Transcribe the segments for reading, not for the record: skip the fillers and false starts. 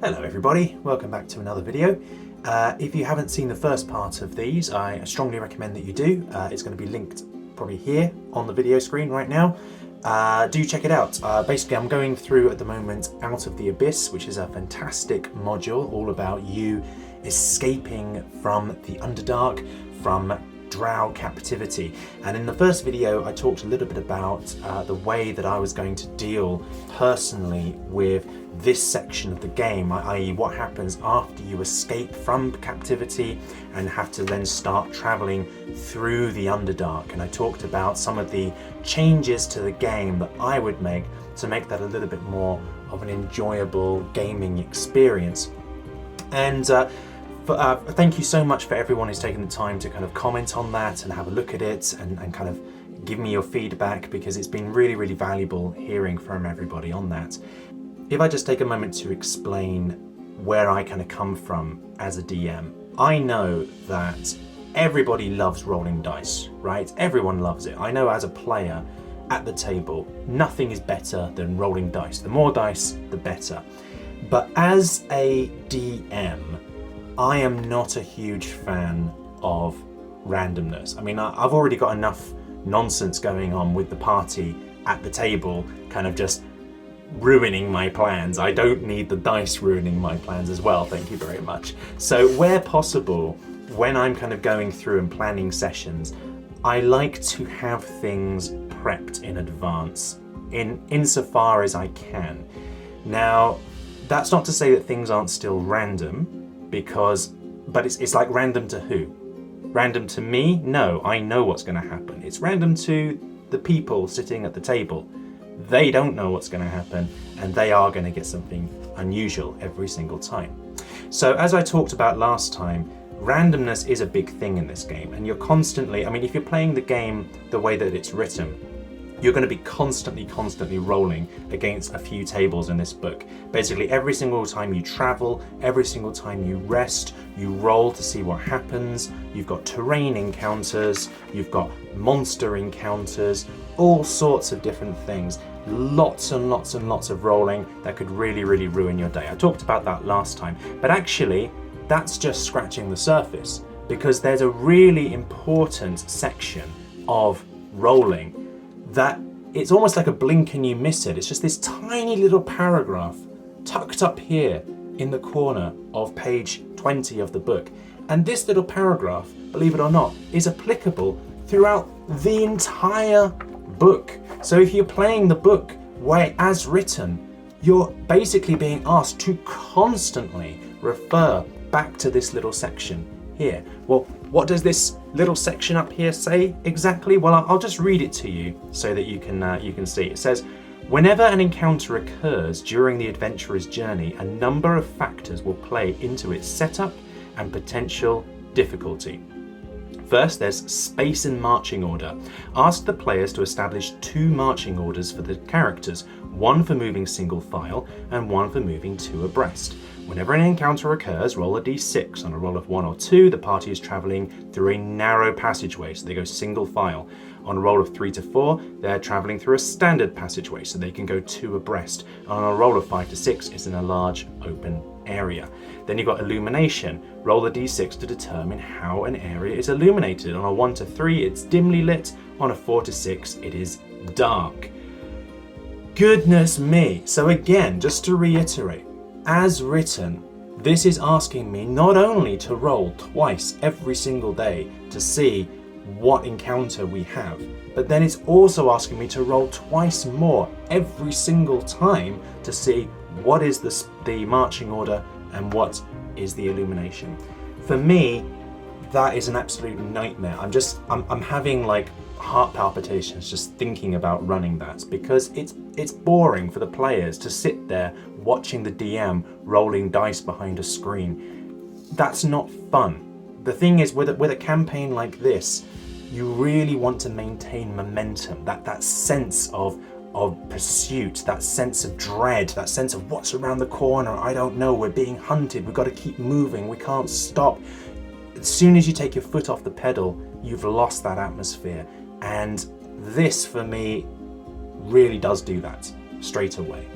Hello everybody, welcome back to another video. If you haven't seen the first part of these, I strongly recommend that you do. It's going to be linked probably here on the video screen right now. Do check it out. Basically I'm going through at the moment Out of the Abyss, which is a fantastic module all about you escaping from the Underdark, from drow captivity. And in the first video I talked a little bit about the way that I was going to deal personally with this section of the game, i.e. what happens after you escape from captivity and have to then start traveling through the Underdark. And I talked about some of the changes to the game that I would make to make that a little bit more of an enjoyable gaming experience. And thank you so much for everyone who's taken the time to kind of comment on that and have a look at it and kind of give me your feedback, because it's been really valuable hearing from everybody on that. If I just take a moment to explain where I kind of come from as a DM, I know that everybody loves rolling dice, right? Everyone loves it. I know as a player at the table, nothing is better than rolling dice. The more dice, the better. But as a DM, I am not a huge fan of randomness. I mean, I've already got enough nonsense going on with the party at the table, kind of just ruining my plans. I don't need the dice ruining my plans as well, thank you very much. So where possible, when I'm kind of going through and planning sessions, I like to have things prepped in advance, insofar as I can. Now, that's not to say that things aren't still random, but it's like random to who? Random to me? No, I know what's going to happen. It's random to the people sitting at the table. They don't know what's going to happen, and they are going to get something unusual every single time. So as I talked about last time, randomness is a big thing in this game, and you're constantly, I mean, if you're playing the game the way that it's written, you're going to be constantly rolling against a few tables in this book. Basically every single time you travel, every single time you rest, you roll to see what happens. You've got terrain encounters, you've got monster encounters, all sorts of different things. Lots and lots of rolling that could really ruin your day. I talked about that last time, but actually that's just scratching the surface, because there's a really important section of rolling that it's almost like a blink and you miss it. It's just this tiny little paragraph tucked up here in the corner of page 20 of the book. And this little paragraph, believe it or not, is applicable throughout the entire book. So if you're playing the book as written, you're basically being asked to constantly refer back to this little section here. Well, what does this little section up here say exactly? Well, I'll just read it to you so that you can see. It says, whenever an encounter occurs during the adventurer's journey, a number of factors will play into its setup and potential difficulty. First, there's space and marching order. Ask the players to establish 2 marching orders for the characters, one for moving single file and one for moving 2 abreast. Whenever an encounter occurs, roll a d6. On a roll of 1 or 2, the party is traveling through a narrow passageway, so they go single file. On a roll of 3 to 4, they're traveling through a standard passageway, so they can go 2 abreast. And on a roll of 5 to 6, it's in a large open area. Then you've got illumination. Roll a d6 to determine how an area is illuminated. On a 1 to 3, it's dimly lit. On a 4 to 6, it is dark. Goodness me. So again, just to reiterate, as written, this is asking me not only to roll twice every single day to see what encounter we have, but then it's also asking me to roll twice more every single time to see what is the marching order and what is the illumination. For me, that is an absolute nightmare. I'm having like heart palpitations just thinking about running that, because it's boring for the players to sit there watching the DM rolling dice behind a screen. That's not fun. The thing is, with a campaign like this, you really want to maintain momentum, that sense of pursuit, that sense of dread, that sense of what's around the corner. I don't know, we're being hunted, we've got to keep moving, we can't stop. As soon as you take your foot off the pedal, you've lost that atmosphere. And this, for me, really does do that straight away.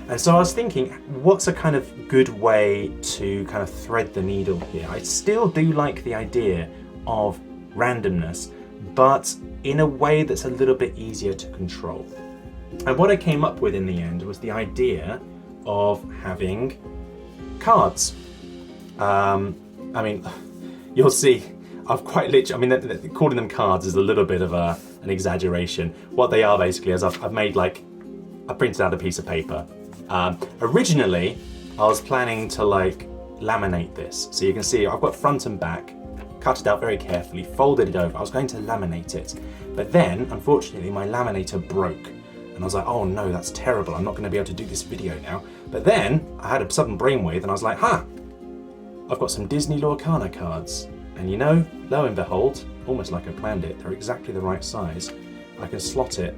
And so I was thinking, what's a kind of good way to kind of thread the needle here? I still do like the idea of randomness, but in a way that's a little bit easier to control. And what I came up with in the end was the idea of having cards. I mean, you'll see, I've quite literally, I mean, calling them cards is a little bit of an exaggeration. What they are basically is I've made I printed out a piece of paper. Originally, I was planning to laminate this. So you can see I've got front and back, cut it out very carefully, folded it over. I was going to laminate it. But then, unfortunately, my laminator broke. And I was like, oh no, that's terrible. I'm not going to be able to do this video now. But then I had a sudden brainwave and I was like, I've got some Disney Lorcana cards. And you know, lo and behold, almost like I planned it, they're exactly the right size. I can slot it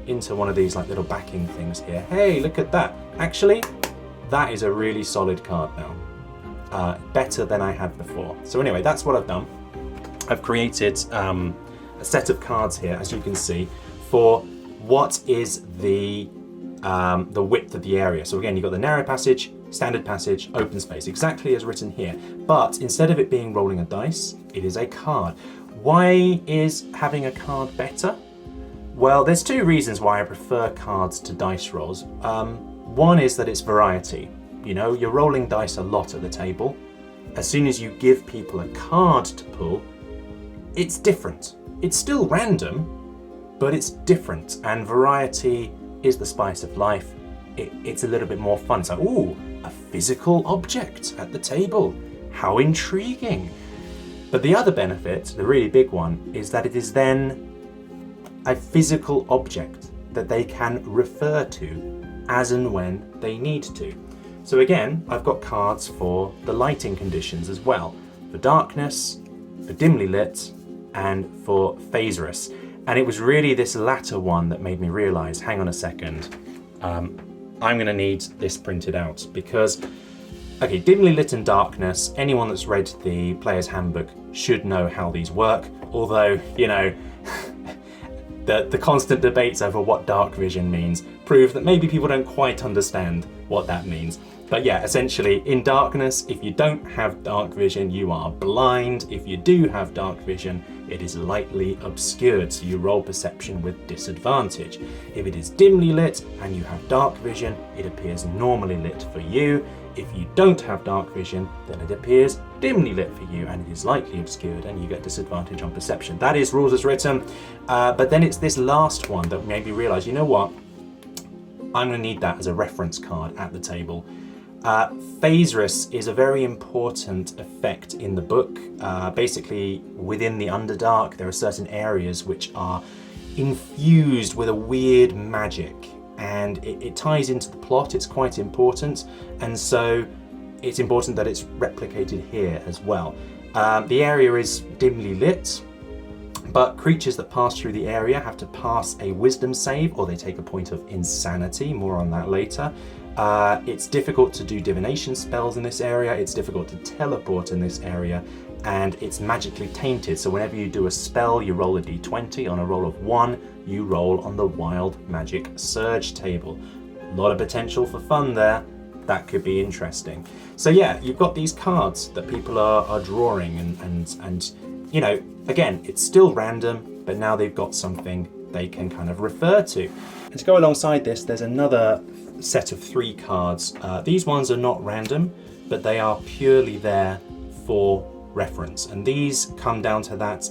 into one of these little backing things here. Hey, look at that. Actually, that is a really solid card now. Better than I had before. So anyway, that's what I've done. I've created a set of cards here, as you can see, for what is the width of the area. So again, you've got the narrow passage, standard passage, open space, exactly as written here. But instead of it being rolling a dice, it is a card. Why is having a card better? Well, there's two reasons why I prefer cards to dice rolls. One is that it's variety. You know, you're rolling dice a lot at the table. As soon as you give people a card to pull, it's different. It's still random, but it's different, and variety is the spice of life. It's a little bit more fun. So, ooh, a physical object at the table. How intriguing. But the other benefit, the really big one, is that it is then a physical object that they can refer to as and when they need to. So again, I've got cards for the lighting conditions as well, for darkness, for dimly lit, and for perilous. And it was really this latter one that made me realize, hang on a second, I'm going to need this printed out because, okay, dimly lit and darkness, anyone that's read the Player's Handbook should know how these work, although, you know, the constant debates over what dark vision means prove that maybe people don't quite understand what that means. But yeah, essentially, in darkness, if you don't have dark vision, you are blind. If you do have dark vision, it is lightly obscured, so you roll perception with disadvantage. If it is dimly lit and you have dark vision, it appears normally lit for you. If you don't have dark vision, then it appears dimly lit for you and it is lightly obscured and you get disadvantage on perception. That is rules as written. But then it's this last one that made me realize, you know what? I'm going to need that as a reference card at the table. Perilous is a very important effect in the book. Basically, within the Underdark, there are certain areas which are infused with a weird magic, and it ties into the plot. It's quite important, and so it's important that it's replicated here as well. The area is dimly lit, but creatures that pass through the area have to pass a wisdom save, or they take a point of insanity. More on that later. It's difficult to do divination spells in this area, it's difficult to teleport in this area, and it's magically tainted. So whenever you do a spell, you roll a d20. On a roll of 1, you roll on the Wild Magic Surge table. A lot of potential for fun there. That could be interesting. So yeah, you've got these cards that people are drawing, and you know, again, it's still random, but now they've got something they can kind of refer to. And to go alongside this, there's another set of 3 cards. These ones are not random, but they are purely there for reference. And these come down to that,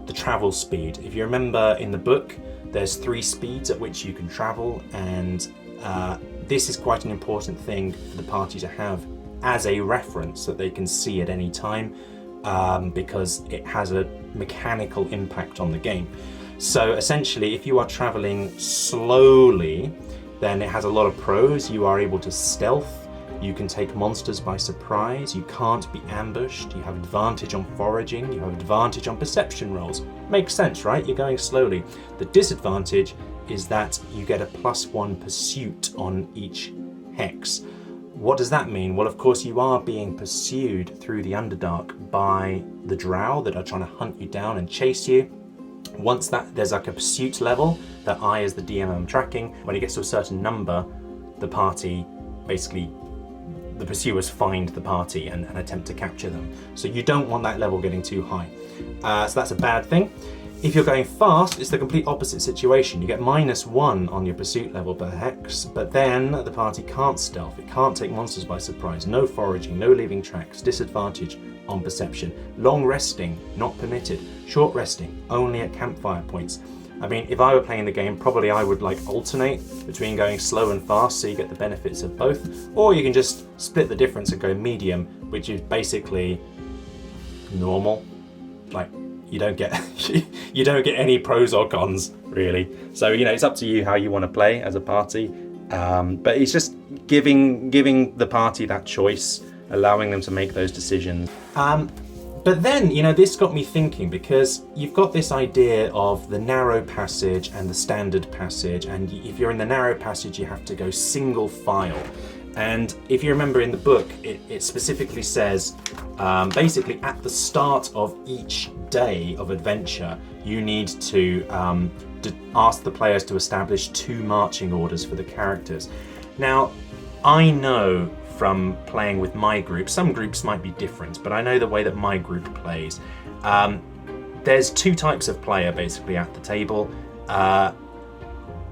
the travel speed. If you remember in the book, there's 3 speeds at which you can travel, and this is quite an important thing for the party to have as a reference that they can see at any time, because it has a mechanical impact on the game. So essentially, if you are traveling slowly, then it has a lot of pros. You are able to stealth, you can take monsters by surprise, you can't be ambushed, you have advantage on foraging, you have advantage on perception rolls. Makes sense, right? You're going slowly. The disadvantage is that you get a +1 pursuit on each hex. What does that mean? Well, of course, you are being pursued through the Underdark by the drow that are trying to hunt you down and chase you. Once there's like a pursuit level that I, as the DM, am tracking. When it gets to a certain number, the party, basically the pursuers find the party and attempt to capture them. So you don't want that level getting too high. So that's a bad thing. If you're going fast, it's the complete opposite situation. You get -1 on your pursuit level per hex, but then the party can't stealth, it can't take monsters by surprise, no foraging, no leaving tracks, disadvantage on perception, long resting, not permitted, short resting, only at campfire points. I mean, if I were playing the game, probably I would like alternate between going slow and fast so you get the benefits of both, or you can just split the difference and go medium, which is basically normal. Like, you don't get any pros or cons really. So it's up to you how you want to play as a party, but it's just giving the party that choice, allowing them to make those decisions. But then, this got me thinking, because you've got this idea of the narrow passage and the standard passage, and if you're in the narrow passage, you have to go single file. And if you remember in the book, it specifically says, basically at the start of each day of adventure, you need to ask the players to establish 2 marching orders for the characters. Now, I know from playing with my group, some groups might be different, but I know the way that my group plays. There's 2 types of player basically at the table.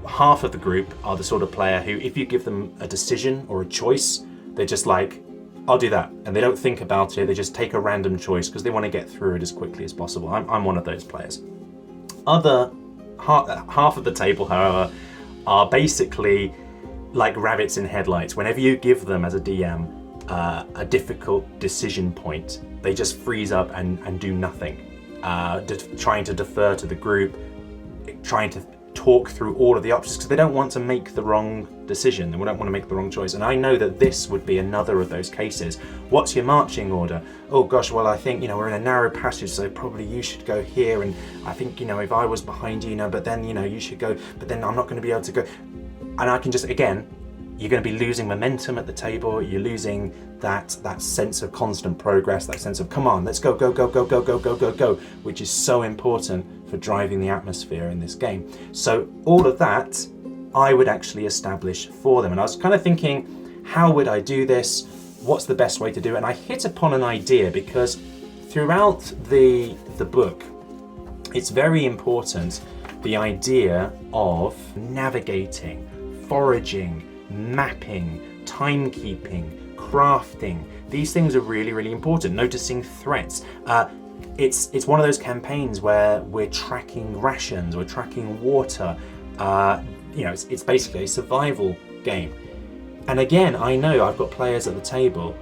Half of the group are the sort of player who, if you give them a decision or a choice, they're just like, I'll do that. And they don't think about it, they just take a random choice because they want to get through it as quickly as possible. I'm one of those players. Half of the table, however, are basically like rabbits in headlights. Whenever you give them as a DM a difficult decision point, they just freeze up and do nothing, trying to defer to the group, trying to talk through all of the options because they don't want to make the wrong decision, they don't want to make the wrong choice. And I know that this would be another of those cases. What's your marching order? Oh gosh, well I think we're in a narrow passage, so probably you should go here, and I think if I was behind you, but then you should go, but then I'm not going to be able to go. And I can just, again, you're going to be losing momentum at the table, you're losing that sense of constant progress, that sense of come on, let's go, which is so important for driving the atmosphere in this game. So all of that I would actually establish for them. And I was kind of thinking, how would I do this? What's the best way to do it? And I hit upon an idea, because throughout the book, it's very important, the idea of navigating, foraging, mapping, timekeeping, crafting. These things are really, really important. Noticing threats. It's one of those campaigns where we're tracking rations, we're tracking water. It's basically a survival game. And again, I know I've got players at the table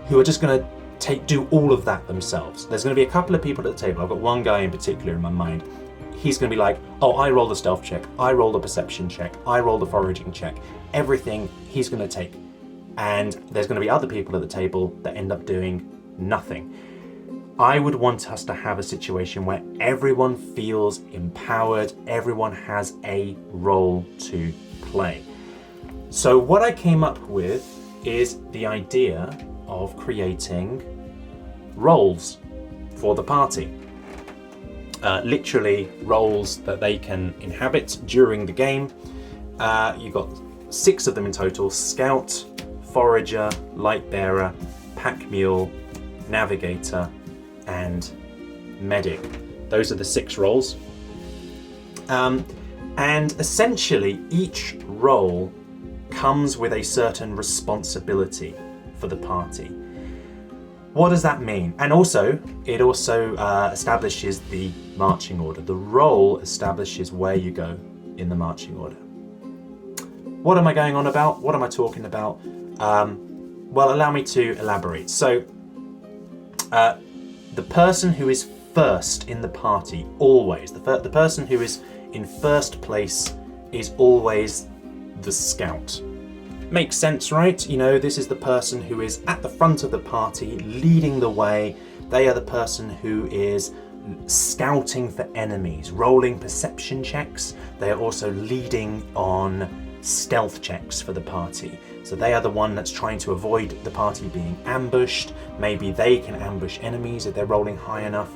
who are just going to do all of that themselves. There's going to be a couple of people at the table. I've got one guy in particular in my mind. He's going to be like, oh, I roll the stealth check, I roll the perception check, I roll the foraging check. Everything he's going to take. And there's going to be other people at the table that end up doing nothing. I would want us to have a situation where everyone feels empowered, everyone has a role to play. So what I came up with is the idea of creating roles for the party. Literally roles that they can inhabit during the game. You've got 6 of them in total: Scout, Forager, Light Bearer, Pack Mule, Navigator, and Medic. Those are the 6 roles. And essentially each role comes with a certain responsibility for the party. What does that mean? And also, it also establishes the marching order. The role establishes where you go in the marching order. What am I going on about? What am I talking about? Well, allow me to elaborate. So, the person who is first in the party, always, the person who is in first place is always the scout. Makes sense, right? This is the person who is at the front of the party, leading the way. They are the person who is scouting for enemies, rolling perception checks. They are also leading on stealth checks for the party. So they are the one that's trying to avoid the party being ambushed. Maybe they can ambush enemies if they're rolling high enough.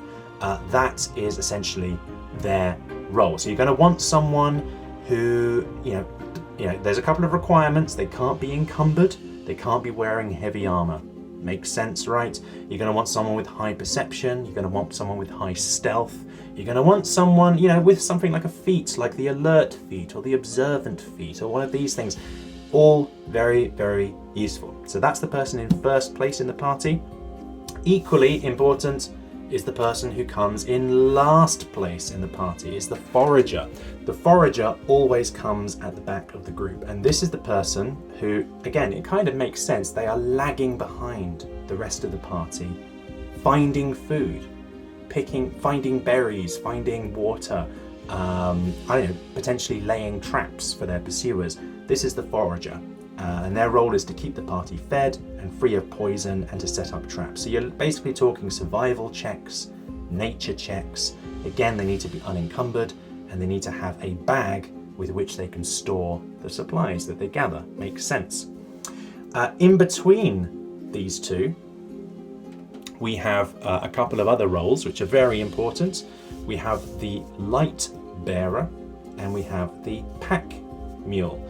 That is essentially their role. So you're going to want someone who, you know, there's a couple of requirements. They can't be encumbered. They can't be wearing heavy armor. Makes sense, right? You're going to want someone with high perception. You're going to want someone with high stealth. You're going to want someone, you know, with something like a feat, like the alert feat or the observant feat or one of these things. All very, very useful. So that's the person in first place in the party. Equally important is the person who comes in last place in the party, is the forager. The forager always comes at the back of the group, and this is the person who, again, it kind of makes sense, they are lagging behind the rest of the party, finding food, finding berries, finding water, I don't know, potentially laying traps for their pursuers. This is the forager. And their role is to keep the party fed and free of poison and to set up traps. So you're basically talking survival checks, nature checks. Again, they need to be unencumbered and they need to have a bag with which they can store the supplies that they gather. Makes sense. In between these two, we have a couple of other roles which are very important. We have the light bearer and we have the pack mule.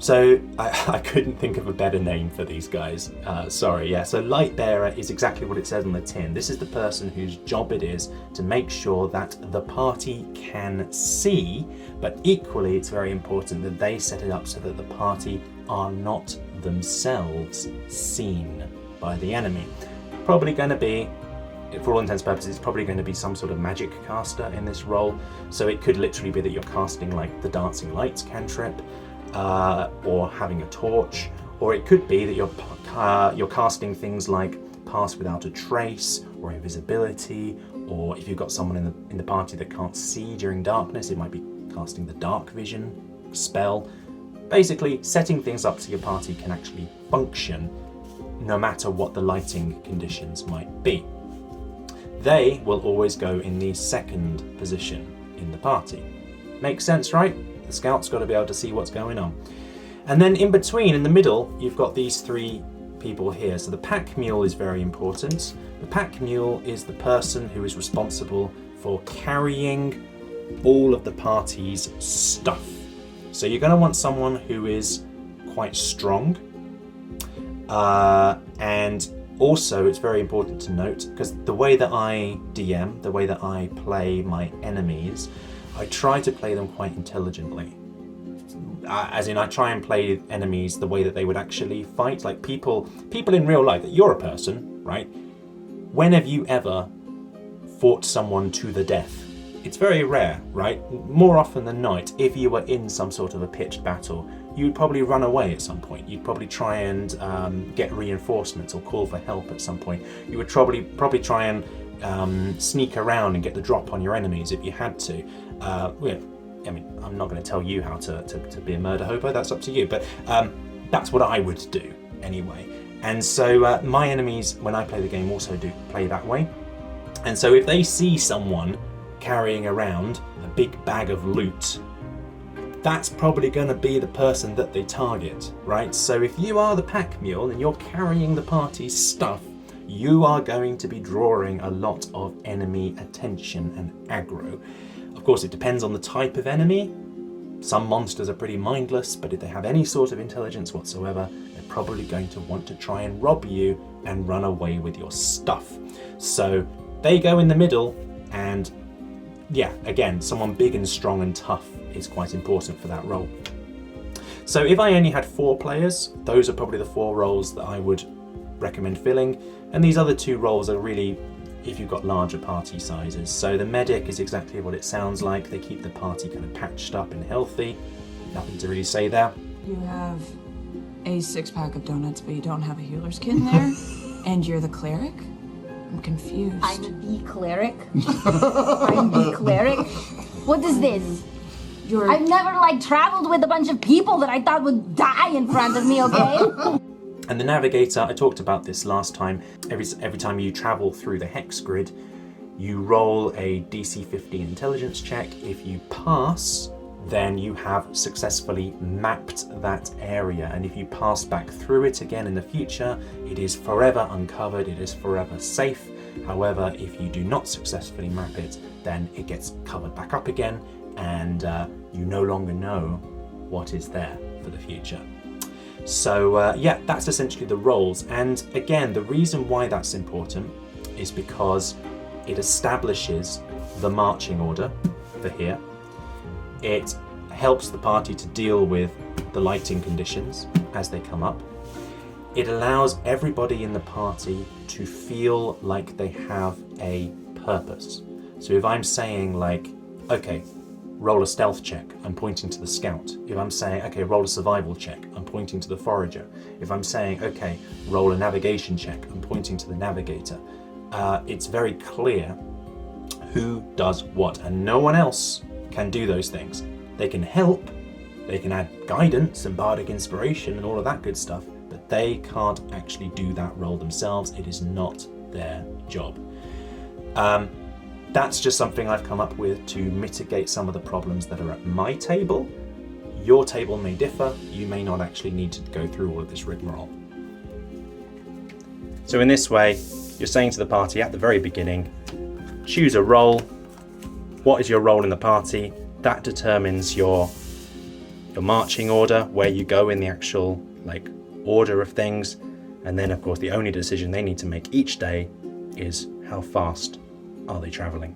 So I couldn't think of a better name for these guys. Sorry, yeah. So light bearer is exactly what it says on the tin. This is the person whose job it is to make sure that the party can see, but equally it's very important that they set it up so that the party are not themselves seen by the enemy. Probably going to be, for all intents and purposes, it's probably going to be some sort of magic caster in this role. So it could literally be that you're casting like the dancing lights cantrip, or having a torch, or it could be that you're casting things like pass without a trace or invisibility, or if you've got someone in the party that can't see during darkness, it might be casting the dark vision spell. Basically, setting things up so your party can actually function no matter what the lighting conditions might be. They will always go in the second position in the party. Makes sense, right? The scout's got to be able to see what's going on. And then in between, in the middle, you've got these three people here. So the pack mule is very important. The pack mule is the person who is responsible for carrying all of the party's stuff. So you're going to want someone who is quite strong. And also it's very important to note, because the way that I DM, the way that I play my enemies, I try to play them quite intelligently. As in, I try and play enemies the way that they would actually fight. Like people in real life, that you're a person, right? When have you ever fought someone to the death? It's very rare, right? More often than not, if you were in some sort of a pitched battle, you'd probably run away at some point. You'd probably try and get reinforcements or call for help at some point. You would probably try and sneak around and get the drop on your enemies if you had to. I mean, I'm not going to tell you how to be a murder hobo, that's up to you, but that's what I would do anyway. And so my enemies, when I play the game, also do play that way. And so if they see someone carrying around a big bag of loot, that's probably going to be the person that they target, right? So if you are the pack mule and you're carrying the party's stuff, you are going to be drawing a lot of enemy attention and aggro. Of course, it depends on the type of enemy. Some monsters are pretty mindless, but if they have any sort of intelligence whatsoever, they're probably going to want to try and rob you and run away with your stuff. So they go in the middle, and yeah, again, someone big and strong and tough is quite important for that role. So if I only had 4 players, those are probably the 4 roles that I would recommend filling. And these other 2 roles are really if you've got larger party sizes. So the medic is exactly what it sounds like. They keep the party kind of patched up and healthy. Nothing to really say there. You have a 6-pack of donuts, but you don't have a healer's kit in there. And you're the cleric? I'm confused. I'm the cleric? I'm the cleric? What is this? I've never traveled with a bunch of people that I thought would die in front of me, okay? And the navigator, I talked about this last time, every time you travel through the hex grid, you roll a DC 15 intelligence check. If you pass, then you have successfully mapped that area. And if you pass back through it again in the future, it is forever uncovered, it is forever safe. However, if you do not successfully map it, then it gets covered back up again, and you no longer know what is there. for the future. So yeah, that's essentially the roles. And again, the reason why that's important is because it establishes the marching order for here. It helps the party to deal with the lighting conditions as they come up. It allows everybody in the party to feel like they have a purpose. So if I'm saying like, okay, roll a stealth check, I'm pointing to the scout. If I'm saying, okay, roll a survival check, I'm pointing to the forager. If I'm saying, okay, roll a navigation check, I'm pointing to the navigator. It's very clear who does what, and no one else can do those things. They can help, they can add guidance and bardic inspiration and all of that good stuff, but they can't actually do that role themselves. It is not their job. That's just something I've come up with to mitigate some of the problems that are at my table. Your table may differ. You may not actually need to go through all of this rigmarole. So in this way, you're saying to the party at the very beginning, choose a role. What is your role in the party? That determines your marching order, where you go in the actual order of things. And then of course the only decision they need to make each day is how fast are they traveling.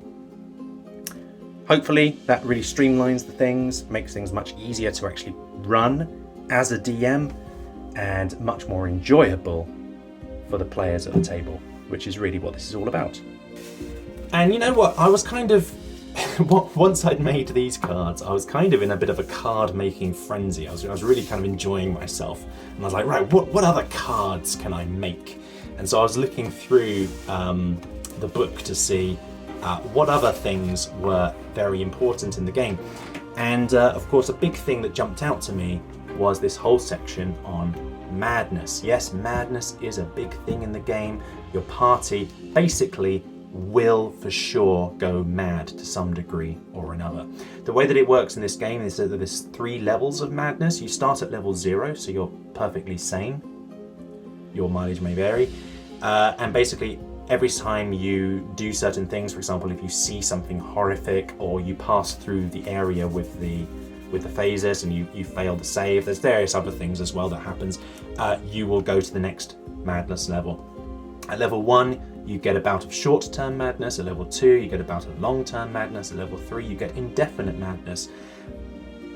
Hopefully that really streamlines the things, makes things much easier to actually run as a DM, and much more enjoyable for the players at the table, which is really what this is all about. And you know what, I was kind of, once I'd made these cards, I was kind of in a bit of a card making frenzy. I was really kind of enjoying myself, and I was like, right, what other cards can I make? And so I was looking through the book to see what other things were very important in the game. And of course, a big thing that jumped out to me was this whole section on madness. Yes, madness is a big thing in the game. Your party basically will for sure go mad to some degree or another. The way that it works in this game is that there's 3 levels of madness. You start at level 0, so you're perfectly sane. Your mileage may vary. And basically, every time you do certain things, for example, if you see something horrific or you pass through the area with the phases and you fail the save, there's various other things as well that happens, you will go to the next madness level. At level 1, you get a bout of short-term madness. At level 2, you get a bout of long-term madness. At level 3, you get indefinite madness.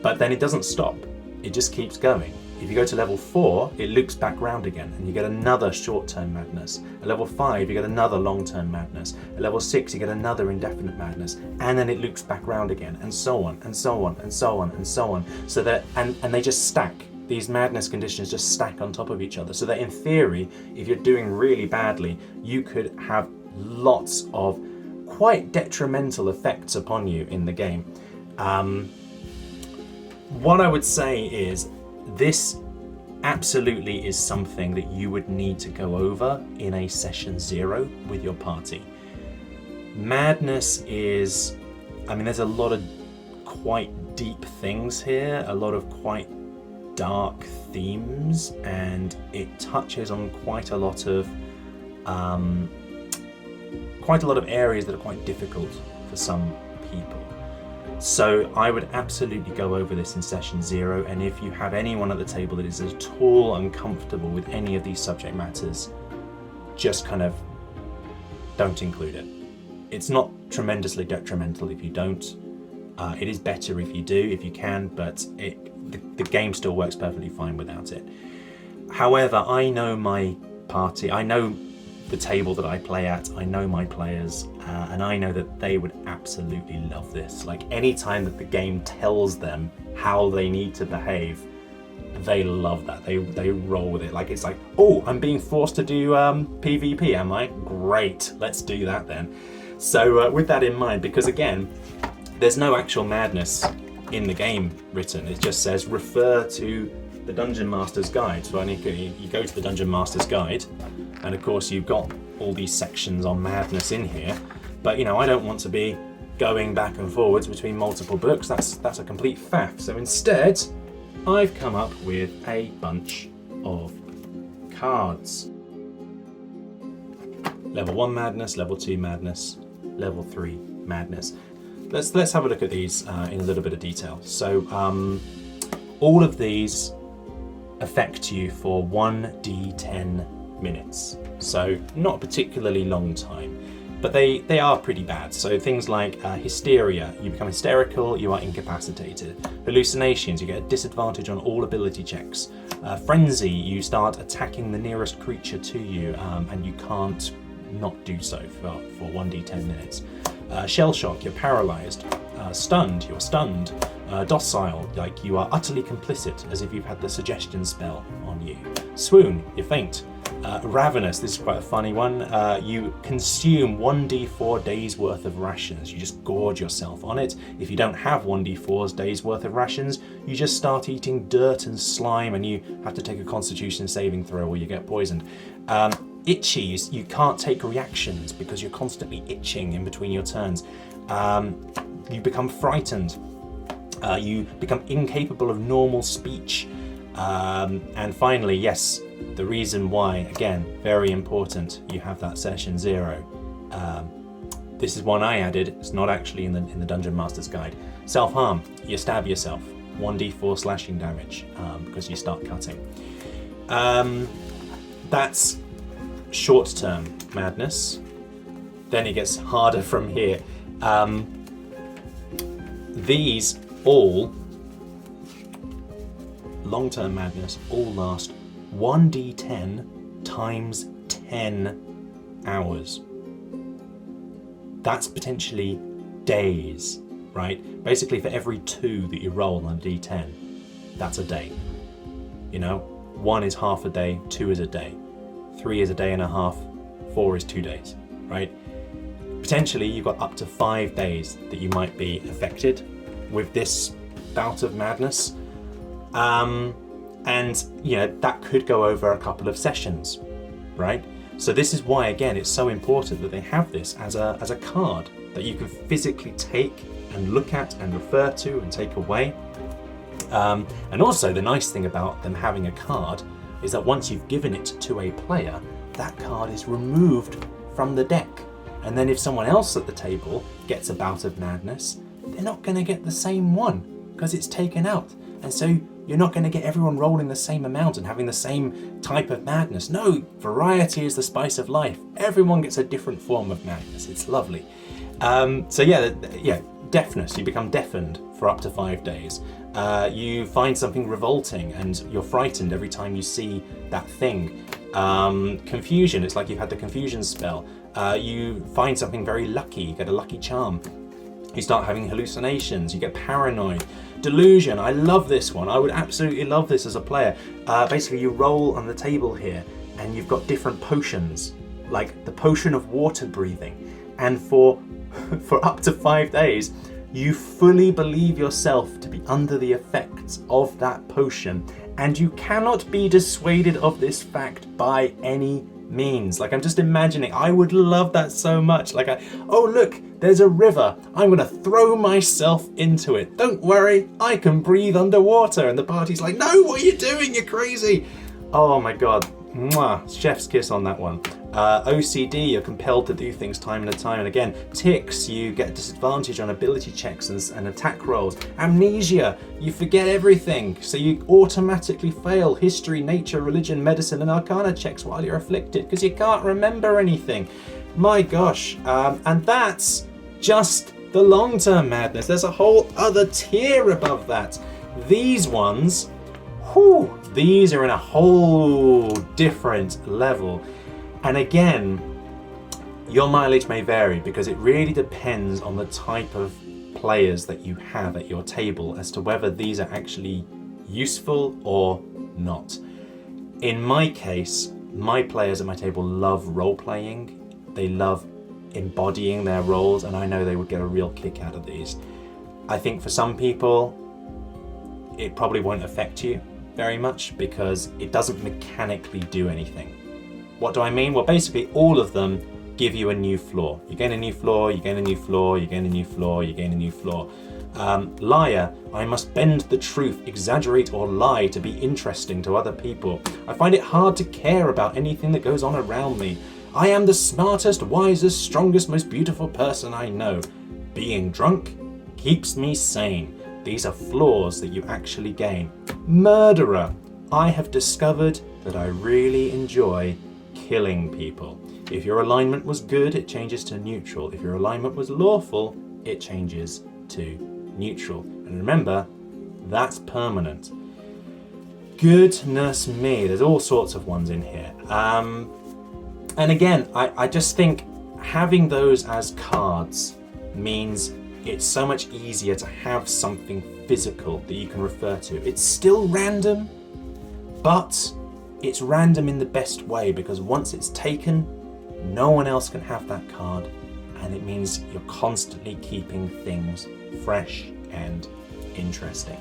But then it doesn't stop. It just keeps going. If you go to level 4, it loops back round again and you get another short-term madness. At level 5, you get another long-term madness. At level 6, you get another indefinite madness. And then it loops back round again, and so on, and so on, and so on, and so on. So that, and they just stack. These madness conditions just stack on top of each other. So that in theory, if you're doing really badly, you could have lots of quite detrimental effects upon you in the game. What I would say is, this absolutely is something that you would need to go over in a session 0 with your party. Madness is, there's a lot of quite deep things here, a lot of quite dark themes, and it touches on quite a lot of areas that are quite difficult for some people. So I would absolutely go over this in session 0, and if you have anyone at the table that is at all uncomfortable with any of these subject matters, just kind of don't include it. It's not tremendously detrimental if you don't. It is better if you do, if you can, but the game still works perfectly fine without it. However, I know my party, I know the table that I play at, I know my players, and I know that they would absolutely love this. Like, any time that the game tells them how they need to behave, they love that. They roll with it. Like, it's like, oh, I'm being forced to do PvP, am I? Great, let's do that then. So with that in mind, because again, there's no actual madness in the game written. It just says refer to the Dungeon Master's Guide. So you go to the Dungeon Master's Guide, and of course you've got all these sections on madness in here. But I don't want to be going back and forwards between multiple books. That's a complete faff. So instead, I've come up with a bunch of cards. Level 1 madness, level 2 madness, level 3 madness. Let's have a look at these in a little bit of detail. So All of these affect you for 1d10 minutes. So not a particularly long time, but they are pretty bad. So things like hysteria, you become hysterical, you are incapacitated. Hallucinations, you get a disadvantage on all ability checks. Frenzy, you start attacking the nearest creature to you, and you can't not do so for 1d10 minutes. Shell shock, you're paralyzed. Stunned, you're stunned. Docile, like you are utterly complicit, as if you've had the suggestion spell on you. Swoon, you faint. Ravenous, this is quite a funny one. You consume 1d4 days worth of rations. You just gorge yourself on it. If you don't have 1d4's days worth of rations, you just start eating dirt and slime, and you have to take a constitution saving throw or you get poisoned. Itchies, you can't take reactions because you're constantly itching in between your turns. You become frightened. You become incapable of normal speech. And finally, yes, the reason why, again, very important, you have that session 0. This is one I added. It's not actually in the Dungeon Master's Guide. Self-harm, you stab yourself. 1d4 slashing damage because you start cutting. That's short-term madness. Then it gets harder from here. These all, long-term madness, all last 1d10 times 10 hours. That's potentially days, right? Basically, for every 2 that you roll on a d10, that's a day. You know, 1 is half a day, 2 is a day, 3 is a day and a half, 4 is 2 days, right? Potentially, you've got up to 5 days that you might be affected with this bout of madness. And, you know, that could go over a couple of sessions, right? So this is why, again, it's so important that they have this as a card that you can physically take and look at and refer to and take away. And also, the nice thing about them having a card is that once you've given it to a player, that card is removed from the deck. And then if someone else at the table gets a bout of madness, they're not going to get the same one because it's taken out. And so you're not going to get everyone rolling the same amount and having the same type of madness. No, variety is the spice of life. Everyone gets a different form of madness. It's lovely. So yeah, deafness. You become deafened for up to 5 days. You find something revolting and you're frightened every time you see that thing. Confusion. It's like you've had the confusion spell. You find something very lucky. You get a lucky charm. You start having hallucinations, you get paranoid. Delusion, I love this one. I would absolutely love this as a player. Basically, you roll on the table here and you've got different potions, like the potion of water breathing. And for up to 5 days, you fully believe yourself to be under the effects of that potion. And you cannot be dissuaded of this fact by any means. Like, I'm just imagining, I would love that so much. Like, oh look, there's a river, I'm gonna throw myself into it, don't worry, I can breathe underwater. And the party's like, no, what are you doing, you're crazy. Oh my god, mwah, chef's kiss on that one. OCD, you're compelled to do things time and time and again. Tics, you get disadvantage on ability checks and attack rolls. Amnesia, you forget everything, so you automatically fail history, nature, religion, medicine, and arcana checks while you're afflicted because you can't remember anything. My gosh, and that's just the long-term madness. There's a whole other tier above that. These ones, whew, these are in a whole different level. And again, your mileage may vary because it really depends on the type of players that you have at your table as to whether these are actually useful or not. In my case, my players at my table love role-playing. They love embodying their roles, and I know they would get a real kick out of these. I think for some people, it probably won't affect you very much because it doesn't mechanically do anything. What do I mean? Well, basically all of them give you a new floor. You gain a new floor, you gain a new floor, you gain a new floor, you gain a new floor. Liar, I must bend the truth, exaggerate or lie to be interesting to other people. I find it hard to care about anything that goes on around me. I am the smartest, wisest, strongest, most beautiful person I know. Being drunk keeps me sane. These are flaws that you actually gain. Murderer. I have discovered that I really enjoy killing people. If your alignment was good, it changes to neutral. If your alignment was lawful, it changes to neutral. And remember, that's permanent. Goodness me, there's all sorts of ones in here. And again, I just think having those as cards means it's so much easier to have something physical that you can refer to. It's still random, but it's random in the best way, because once it's taken, no one else can have that card, and it means you're constantly keeping things fresh and interesting.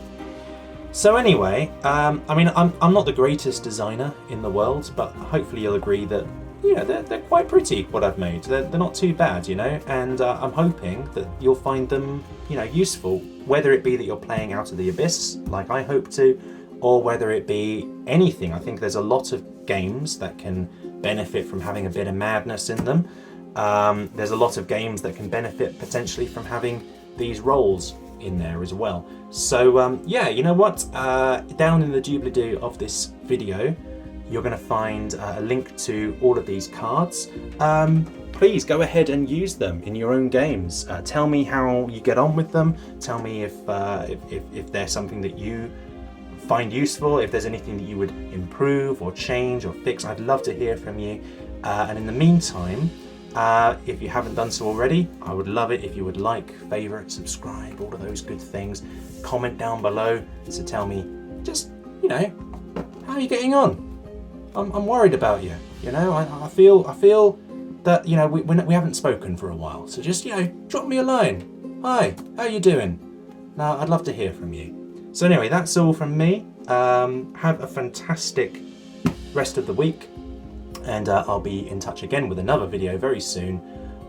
So anyway, I mean, I'm not the greatest designer in the world, but hopefully you'll agree that, you know, they're quite pretty, what I've made. They're not too bad, you know, and I'm hoping that you'll find them, you know, useful, whether it be that you're playing Out of the Abyss, like I hope to, or whether it be anything. I think there's a lot of games that can benefit from having a bit of madness in them. There's a lot of games that can benefit potentially from having these roles in there as well. So yeah, you know what? Down in the doobly-doo of this video, you're going to find a link to all of these cards. Please go ahead and use them in your own games. Tell me how you get on with them. Tell me if there's something that you find useful, if there's anything that you would improve or change or fix. I'd love to hear from you. And in the meantime, if you haven't done so already, I would love it if you would like, favorite, subscribe, all of those good things. Comment down below to tell me just, you know, how are you getting on? I'm worried about you. You know, I feel that, you know, we haven't spoken for a while. So just, you know, drop me a line. Hi, how you doing? Now, I'd love to hear from you. So anyway, that's all from me. Have a fantastic rest of the week, and I'll be in touch again with another video very soon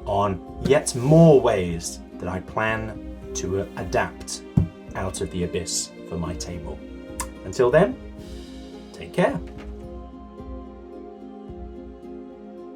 on yet more ways that I plan to adapt Out of the Abyss for my table. Until then, take care.